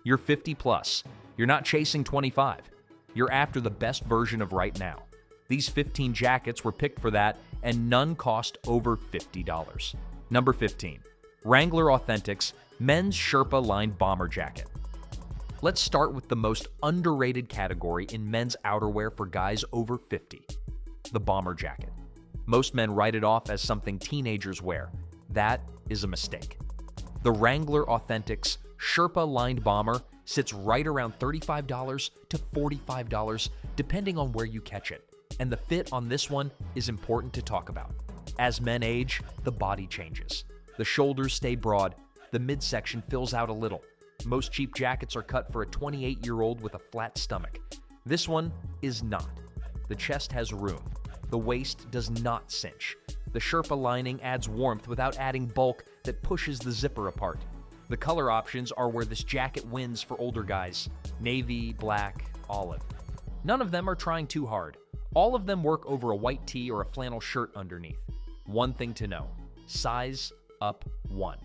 You're 50 plus. You're not chasing 25. You're after the best version of right now. These 15 jackets were picked for that, and none cost over $50. Number 15. Wrangler Authentics Men's Sherpa Lined Bomber Jacket. Let's start with the most underrated category in men's outerwear for guys over 50. The bomber jacket. Most men write it off as something teenagers wear. That is a mistake. The Wrangler Authentics Sherpa Lined Bomber sits right around $35 to $45, depending on where you catch it. And the fit on this one is important to talk about. As men age, the body changes. The shoulders stay broad, the midsection fills out a little. Most cheap jackets are cut for a 28-year-old with a flat stomach. This one is not. The chest has room. The waist does not cinch. The Sherpa lining adds warmth without adding bulk that pushes the zipper apart. The color options are where this jacket wins for older guys: navy, black, olive. None of them are trying too hard. All of them work over a white tee or a flannel shirt underneath. One thing to know: size up 1.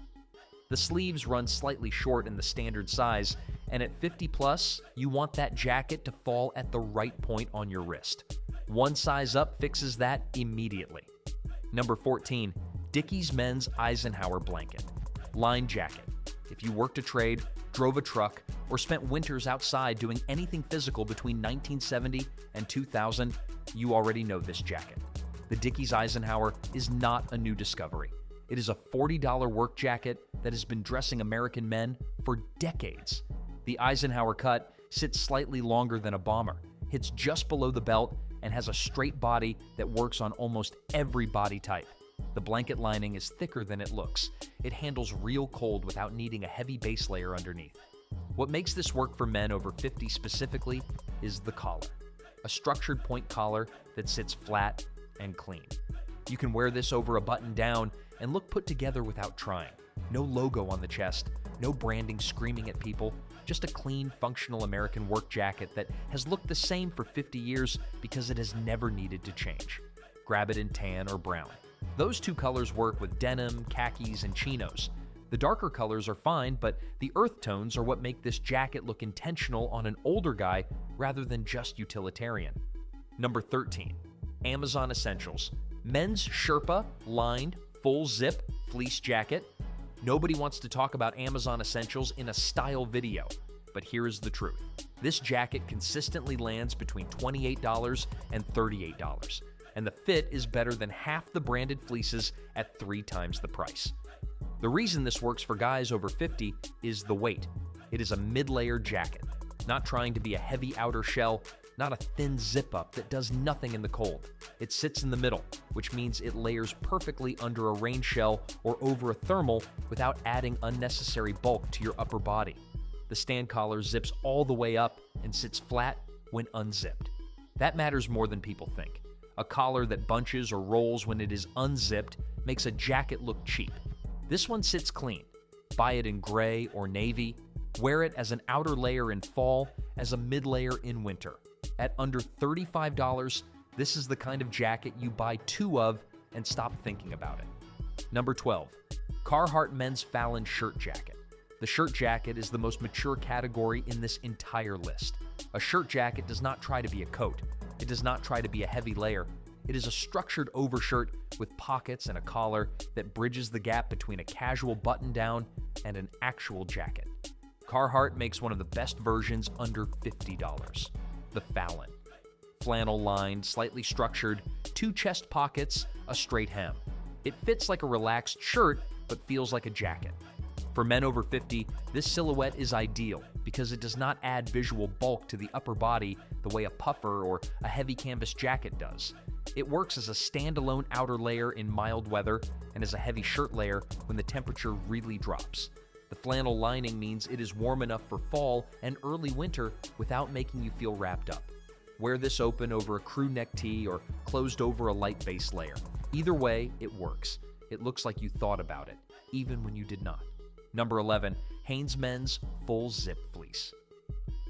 The sleeves run slightly short in the standard size, and at 50 plus, you want that jacket to fall at the right point on your wrist. One size up fixes that immediately. Number 14, Dickies Men's Eisenhower Blanket. Lined jacket. If you worked a trade, drove a truck, or spent winters outside doing anything physical between 1970 and 2000, you already know this jacket. The Dickies Eisenhower is not a new discovery. It is a $40 work jacket that has been dressing American men for decades. The Eisenhower cut sits slightly longer than a bomber, hits just below the belt, and has a straight body that works on almost every body type. The blanket lining is thicker than it looks. It handles real cold without needing a heavy base layer underneath. What makes this work for men over 50 specifically is the collar. A structured point collar that sits flat and clean. You can wear this over a button down and look put together without trying. No logo on the chest, no branding screaming at people, just a clean, functional American work jacket that has looked the same for 50 years because it has never needed to change. Grab it in tan or brown. Those two colors work with denim, khakis, and chinos. The darker colors are fine, but the earth tones are what make this jacket look intentional on an older guy rather than just utilitarian. Number 13. Amazon Essentials Men's Sherpa Lined Full Zip Fleece Jacket. Nobody wants to talk about Amazon Essentials in a style video, but here is the truth. This jacket consistently lands between $28 and $38, and the fit is better than half the branded fleeces at 3 times the price. The reason this works for guys over 50 is the weight. It is a mid-layer jacket, not trying to be a heavy outer shell, not a thin zip-up that does nothing in the cold. It sits in the middle, which means it layers perfectly under a rain shell or over a thermal without adding unnecessary bulk to your upper body. The stand collar zips all the way up and sits flat when unzipped. That matters more than people think. A collar that bunches or rolls when it is unzipped makes a jacket look cheap. This one sits clean. Buy it in gray or navy. Wear it as an outer layer in fall, as a mid-layer in winter. At under $35, this is the kind of jacket you buy 2 of and stop thinking about it. Number 12. Carhartt Men's Fallon Shirt Jacket. The shirt jacket is the most mature category in this entire list. A shirt jacket does not try to be a coat. It does not try to be a heavy layer. It is a structured overshirt with pockets and a collar that bridges the gap between a casual button-down and an actual jacket. Carhartt makes one of the best versions under $50. The Fallon. Flannel-lined, slightly structured, 2 chest pockets, a straight hem. It fits like a relaxed shirt, but feels like a jacket. For men over 50, this silhouette is ideal because it does not add visual bulk to the upper body the way a puffer or a heavy canvas jacket does. It works as a standalone outer layer in mild weather and as a heavy shirt layer when the temperature really drops. The flannel lining means it is warm enough for fall and early winter without making you feel wrapped up. Wear this open over a crew neck tee or closed over a light base layer. Either way, it works. It looks like you thought about it, even when you did not. Number 11, Hanes Men's Full Zip Fleece.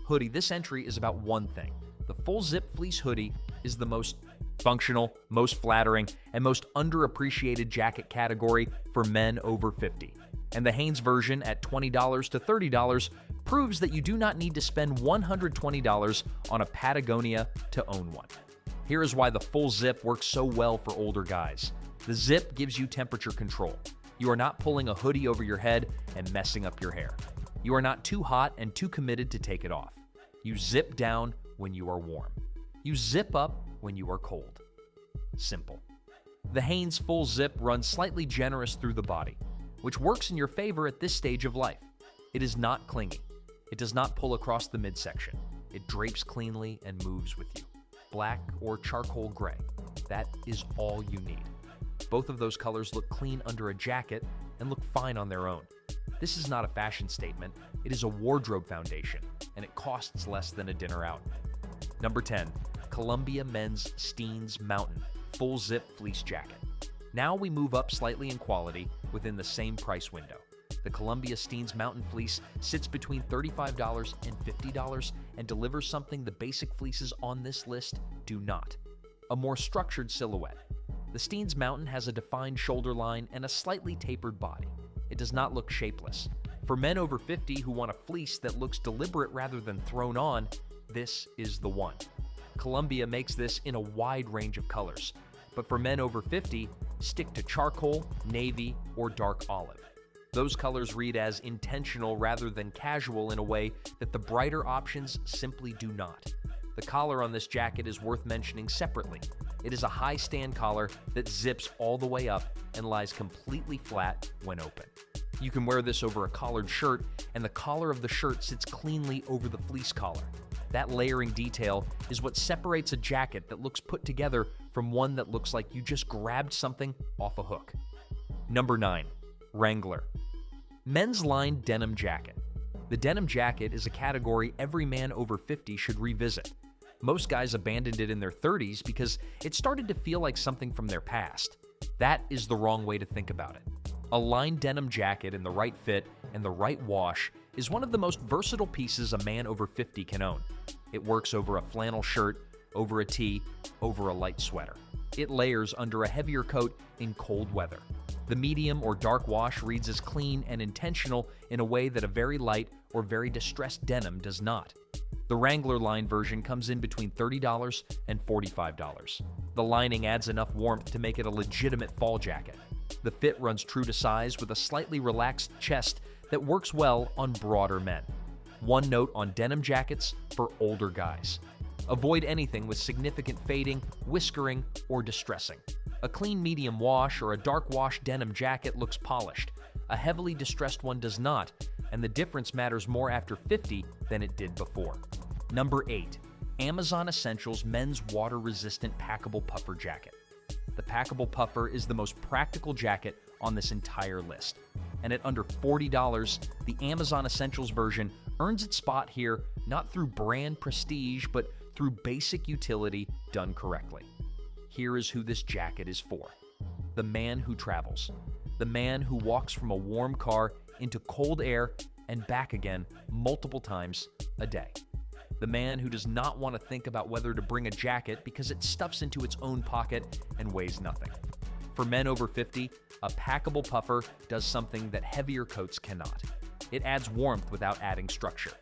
Hoodie. This entry is about one thing. The full zip fleece hoodie is the most functional, most flattering, and most underappreciated jacket category for men over 50. And the Hanes version at $20 to $30 proves that you do not need to spend $120 on a Patagonia to own one. Here is why the full zip works so well for older guys. The zip gives you temperature control. You are not pulling a hoodie over your head and messing up your hair. You are not too hot and too committed to take it off. You zip down when you are warm. You zip up when you are cold. Simple. The Hanes full zip runs slightly generous through the body, which works in your favor at this stage of life. It is not clingy. It does not pull across the midsection. It drapes cleanly and moves with you. Black or charcoal gray. That is all you need. Both of those colors look clean under a jacket and look fine on their own. This is not a fashion statement. It is a wardrobe foundation, and it costs less than a dinner out. Number 10. Columbia Men's Steens Mountain Full Zip Fleece Jacket. Now we move up slightly in quality within the same price window. The Columbia Steens Mountain Fleece sits between $35 and $50 and delivers something the basic fleeces on this list do not: a more structured silhouette. The Steens Mountain has a defined shoulder line and a slightly tapered body. It does not look shapeless. For men over 50 who want a fleece that looks deliberate rather than thrown on, this is the one. Columbia makes this in a wide range of colors, but for men over 50, stick to charcoal, navy, or dark olive. Those colors read as intentional rather than casual in a way that the brighter options simply do not. The collar on this jacket is worth mentioning separately. It is a high stand collar that zips all the way up and lies completely flat when open. You can wear this over a collared shirt, and the collar of the shirt sits cleanly over the fleece collar. That layering detail is what separates a jacket that looks put together from one that looks like you just grabbed something off a hook. Number 9. Wrangler. Men's lined denim jacket. The denim jacket is a category every man over 50 should revisit. Most guys abandoned it in their 30s because it started to feel like something from their past. That is the wrong way to think about it. A lined denim jacket in the right fit and the right wash is one of the most versatile pieces a man over 50 can own. It works over a flannel shirt, over a tee, over a light sweater. It layers under a heavier coat in cold weather. The medium or dark wash reads as clean and intentional in a way that a very light or very distressed denim does not. The Wrangler line version comes in between $30 and $45. The lining adds enough warmth to make it a legitimate fall jacket. The fit runs true to size with a slightly relaxed chest that works well on broader men. One note on denim jackets for older guys: avoid anything with significant fading, whiskering, or distressing. A clean medium wash or a dark wash denim jacket looks polished. A heavily distressed one does not, and the difference matters more after 50 than it did before. Number 8. Amazon Essentials Men's Water-Resistant Packable Puffer Jacket. The packable puffer is the most practical jacket on this entire list. And at under $40, the Amazon Essentials version earns its spot here not through brand prestige, but through basic utility done correctly. Here is who this jacket is for: the man who travels. The man who walks from a warm car into cold air and back again multiple times a day. The man who does not want to think about whether to bring a jacket because it stuffs into its own pocket and weighs nothing. For men over 50, a packable puffer does something that heavier coats cannot. It adds warmth without adding structure.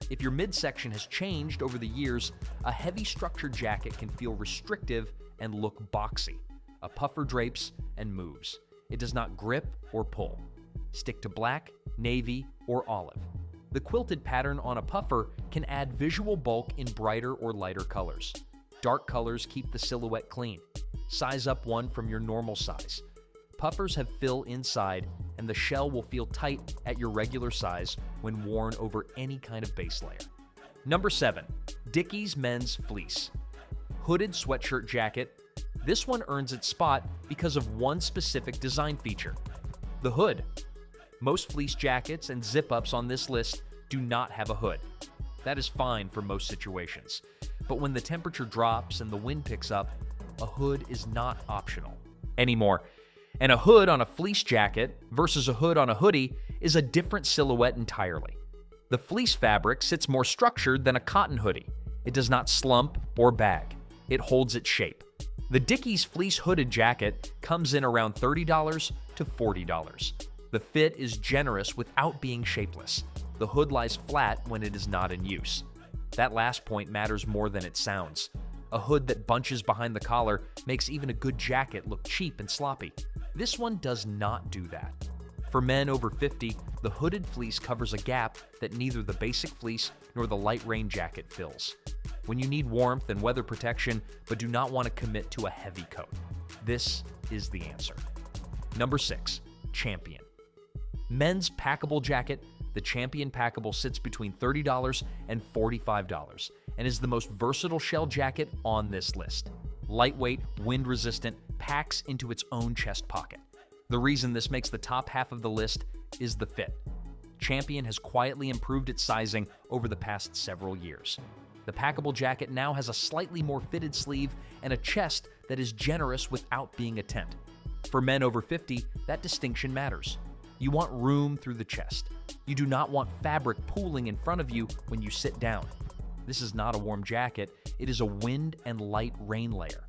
If your midsection has changed over the years, a heavy structured jacket can feel restrictive and look boxy. A puffer drapes and moves. It does not grip or pull. Stick to black, navy, or olive. The quilted pattern on a puffer can add visual bulk in brighter or lighter colors. Dark colors keep the silhouette clean. Size up one from your normal size. Puffers have fill inside, and the shell will feel tight at your regular size when worn over any kind of base layer. Number 7. Dickies Men's Fleece. Hooded sweatshirt jacket. This one earns its spot because of one specific design feature: the hood. Most fleece jackets and zip-ups on this list do not have a hood. That is fine for most situations. But when the temperature drops and the wind picks up, a hood is not optional anymore. And a hood on a fleece jacket versus a hood on a hoodie is a different silhouette entirely. The fleece fabric sits more structured than a cotton hoodie. It does not slump or bag. It holds its shape. The Dickies fleece hooded jacket comes in around $30 to $40. The The fit is generous without being shapeless. The hood lies flat when it is not in use. That last point matters more than it sounds. A hood that bunches behind the collar makes even a good jacket look cheap and sloppy. This one does not do that. For men over 50, the hooded fleece covers a gap that neither the basic fleece nor the light rain jacket fills. When you need warmth and weather protection but do not want to commit to a heavy coat, this is the answer. Number 6. Champion. Men's packable jacket. The Champion Packable sits between $30 and $45 and is the most versatile shell jacket on this list. Lightweight, wind-resistant, packs into its own chest pocket. The reason this makes the top half of the list is the fit. Champion has quietly improved its sizing over the past several years. The packable jacket now has a slightly more fitted sleeve and a chest that is generous without being a tent. For men over 50, that distinction matters. You want room through the chest. You do not want fabric pooling in front of you when you sit down. This is not a warm jacket, it is a wind and light rain layer.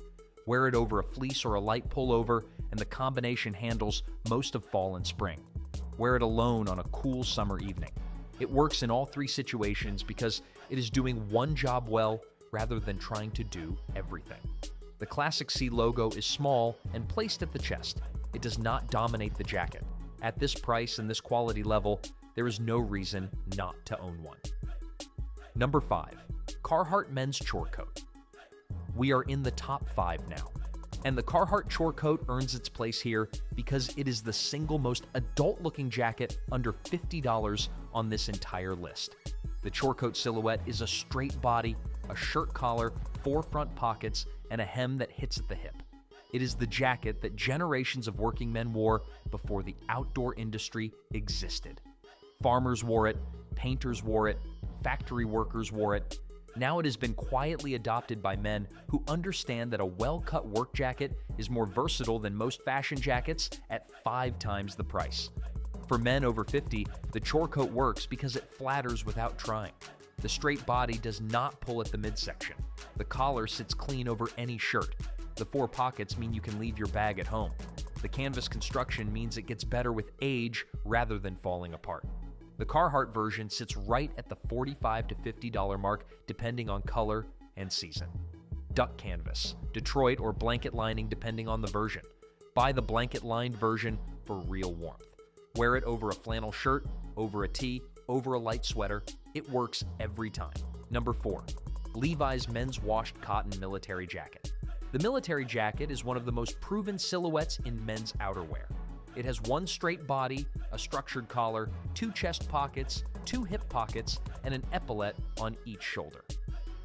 Wear it over a fleece or a light pullover, and the combination handles most of fall and spring. Wear it alone on a cool summer evening. It works in all three situations because it is doing one job well rather than trying to do everything. The Classic C logo is small and placed at the chest. It does not dominate the jacket. At this price and this quality level, there is no reason not to own one. Number 5. Carhartt Men's Chore Coat. We are in the top 5 now, and the Carhartt Chore Coat earns its place here because it is the single most adult-looking jacket under $50 on this entire list. The Chore Coat silhouette is a straight body, a shirt collar, 4 front pockets, and a hem that hits at the hip. It is the jacket that generations of working men wore before the outdoor industry existed. Farmers wore it, painters wore it, factory workers wore it. Now it has been quietly adopted by men who understand that a well-cut work jacket is more versatile than most fashion jackets at 5 times the price. For men over 50, the Chore Coat works because it flatters without trying. The straight body does not pull at the midsection. The collar sits clean over any shirt. The 4 pockets mean you can leave your bag at home. The canvas construction means it gets better with age rather than falling apart. The Carhartt version sits right at the $45 to $50 mark depending on color and season. Duck canvas, Detroit, or blanket lining depending on the version. Buy the blanket-lined version for real warmth. Wear it over a flannel shirt, over a tee, over a light sweater. It works every time. Number 4. Levi's Men's Washed Cotton Military Jacket. The military jacket is one of the most proven silhouettes in men's outerwear. It has one straight body, a structured collar, 2 chest pockets, 2 hip pockets, and an epaulette on each shoulder.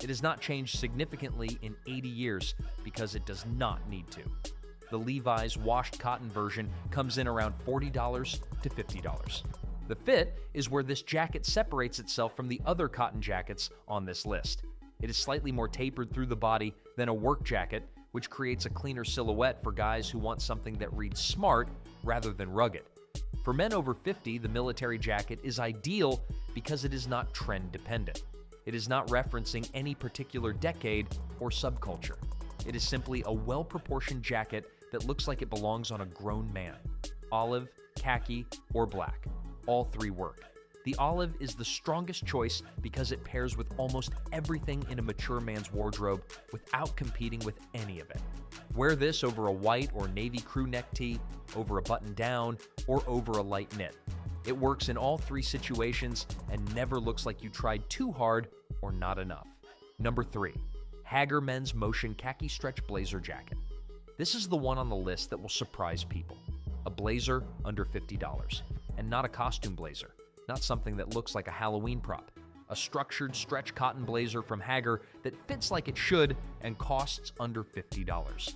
It has not changed significantly in 80 years because it does not need to. The Levi's washed cotton version comes in around $40 to $50. The fit is where this jacket separates itself from the other cotton jackets on this list. It is slightly more tapered through the body than a work jacket, which creates a cleaner silhouette for guys who want something that reads smart rather than rugged. For men over 50, the military jacket is ideal because it is not trend-dependent. It is not referencing any particular decade or subculture. It is simply a well-proportioned jacket that looks like it belongs on a grown man. Olive, khaki, or black. All 3 work. The olive is the strongest choice because it pairs with almost everything in a mature man's wardrobe without competing with any of it. Wear this over a white or navy crew neck tee, over a button-down, or over a light knit. It works in all 3 situations and never looks like you tried too hard or not enough. Number 3. Hager Men's Motion Khaki Stretch Blazer Jacket. This is the one on the list that will surprise people. A blazer under $50, and not a costume blazer. Not something that looks like a Halloween prop. A structured stretch cotton blazer from Hager that fits like it should and costs under $50.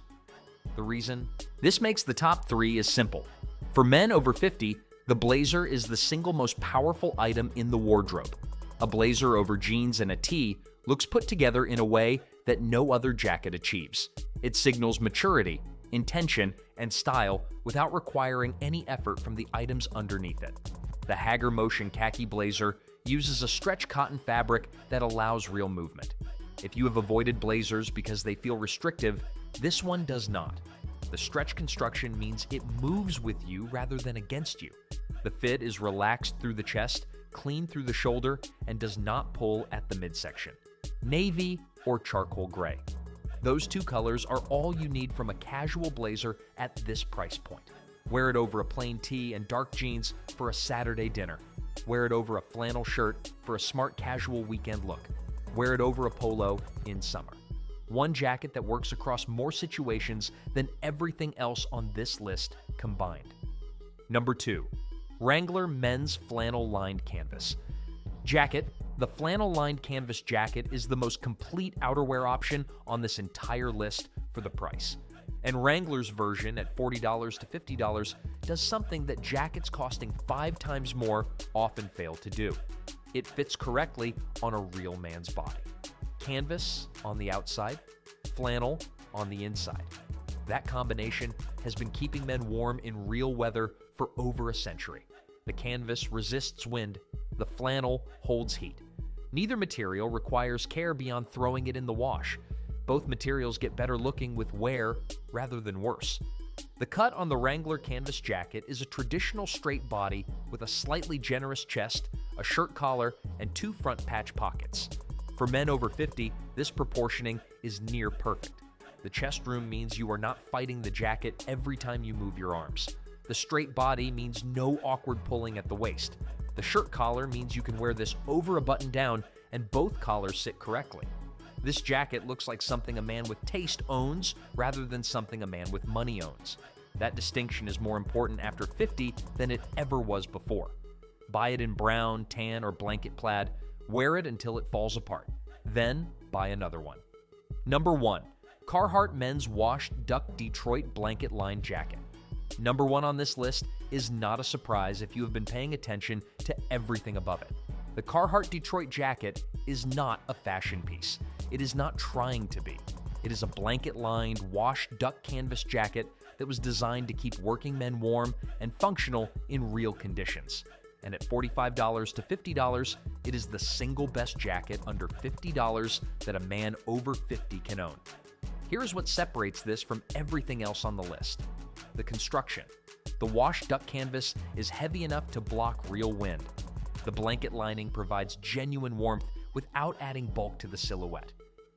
The reason? This makes the top 3 is simple. For men over 50, the blazer is the single most powerful item in the wardrobe. A blazer over jeans and a tee looks put together in a way that no other jacket achieves. It signals maturity, intention, and style without requiring any effort from the items underneath it. The Hager Motion Khaki Blazer uses a stretch cotton fabric that allows real movement. If you have avoided blazers because they feel restrictive, this one does not. The stretch construction means it moves with you rather than against you. The fit is relaxed through the chest, clean through the shoulder, and does not pull at the midsection. Navy or charcoal gray. Those two colors are all you need from a casual blazer at this price point. Wear it over a plain tee and dark jeans for a Saturday dinner. Wear it over a flannel shirt for a smart casual weekend look. Wear it over a polo in summer. One jacket that works across more situations than everything else on this list combined. Number 2. Wrangler Men's Flannel Lined Canvas. Jacket. The flannel-lined canvas jacket is the most complete outerwear option on this entire list for the price. And Wrangler's version at $40 to $50 does something that jackets costing 5 times more often fail to do. It fits correctly on a real man's body. Canvas on the outside, flannel on the inside. That combination has been keeping men warm in real weather for over a century. The canvas resists wind, the flannel holds heat. Neither material requires care beyond throwing it in the wash. Both materials get better looking with wear rather than worse. The cut on the Wrangler canvas jacket is a traditional straight body with a slightly generous chest, a shirt collar, and 2 front patch pockets. For men over 50, this proportioning is near perfect. The chest room means you are not fighting the jacket every time you move your arms. The straight body means no awkward pulling at the waist. The shirt collar means you can wear this over a button down and both collars sit correctly. This jacket looks like something a man with taste owns rather than something a man with money owns. That distinction is more important after 50 than it ever was before. Buy it in brown, tan, or blanket plaid. Wear it until it falls apart. Then buy another one. Number 1. Carhartt Men's Washed Duck Detroit Blanket Lined Jacket. Number 1 on this list is not a surprise if you have been paying attention to everything above it. The Carhartt Detroit jacket is not a fashion piece. It is not trying to be. It is a blanket-lined, washed duck canvas jacket that was designed to keep working men warm and functional in real conditions. And at $45 to $50, it is the single best jacket under $50 that a man over 50 can own. Here's what separates this from everything else on the list. The construction. The washed duck canvas is heavy enough to block real wind. The blanket lining provides genuine warmth without adding bulk to the silhouette.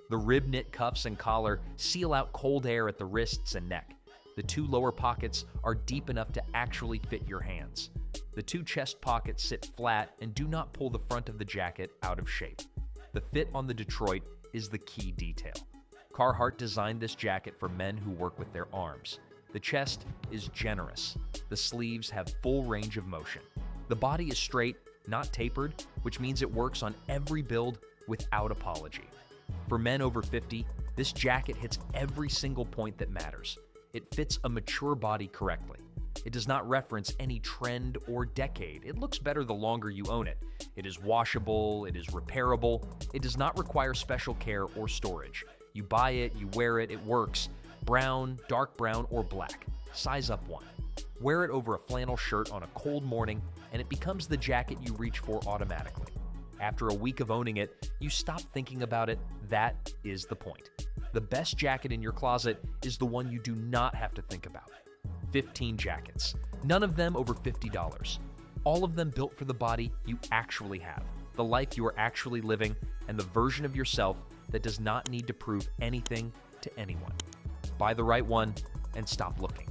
The rib knit cuffs and collar seal out cold air at the wrists and neck. The 2 lower pockets are deep enough to actually fit your hands. The 2 chest pockets sit flat and do not pull the front of the jacket out of shape. The fit on the Detroit is the key detail. Carhartt designed this jacket for men who work with their arms. The chest is generous. The sleeves have full range of motion. The body is straight, not tapered, which means it works on every build without apology. For men over 50, this jacket hits every single point that matters. It fits a mature body correctly. It does not reference any trend or decade. It looks better the longer you own it. It is washable, it is repairable. It does not require special care or storage. You buy it, you wear it, it works. Brown, dark brown, or black. Size up 1. Wear it over a flannel shirt on a cold morning, and it becomes the jacket you reach for automatically. After a week of owning it, you stop thinking about it. That is the point. The best jacket in your closet is the one you do not have to think about. 15 jackets. None of them over $50. All of them built for the body you actually have, the life you are actually living, and the version of yourself that does not need to prove anything to anyone. Buy the right one and stop looking.